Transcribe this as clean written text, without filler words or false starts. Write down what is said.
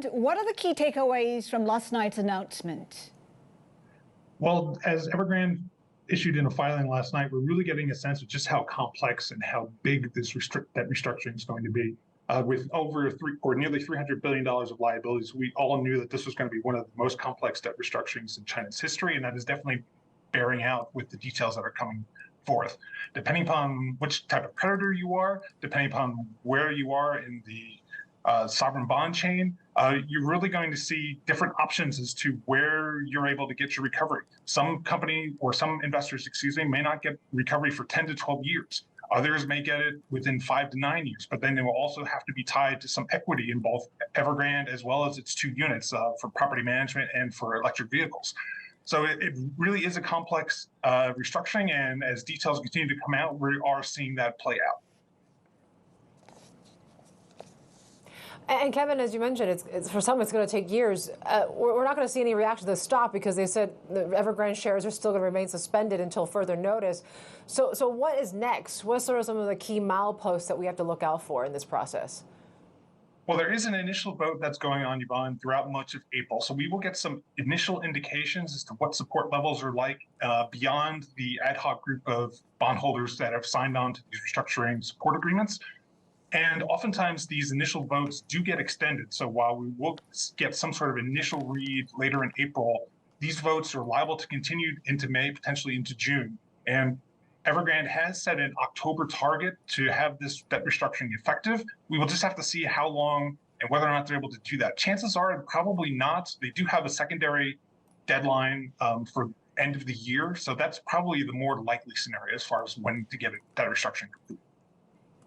What are the key takeaways from last night's announcement? Well, as Evergrande issued in a filing last night, we're really getting a sense of just how complex and how big this restructuring is going to be. With nearly $300 billion of liabilities, we all knew that this was going to be one of the most complex debt restructurings in China's history, and that is definitely bearing out with the details that are coming forth. Depending upon which type of creditor you are, depending upon where you are in the sovereign bond chain, you're really going to see different options as to where you're able to get your recovery. Some investors, may not get recovery for 10 to 12 years. Others may get it within 5 to 9 years, but then they will also have to be tied to some equity in both Evergrande as well as its two units for property management and for electric vehicles. So it really is a complex restructuring, and as details continue to come out, we are seeing that play out. And Kevin, as you mentioned, it's for some it's going to take years. We're not going to see any reaction to the stop because they said the Evergrande shares are still going to remain suspended until further notice. So what is next? What are some of the key mileposts that we have to look out for in this process? Well, there is an initial vote that's going on, Yvonne, throughout much of April. So we will get some initial indications as to what support levels are like beyond the ad hoc group of bondholders that have signed on to these restructuring support agreements. And oftentimes these initial votes do get extended. So while we will get some sort of initial read later in April, these votes are liable to continue into May, potentially into June. And Evergrande has set an October target to have this debt restructuring effective. We will just have to see how long and whether or not they're able to do that. Chances are probably not. They do have a secondary deadline for end of the year. So that's probably the more likely scenario as far as when to get a debt restructuring complete.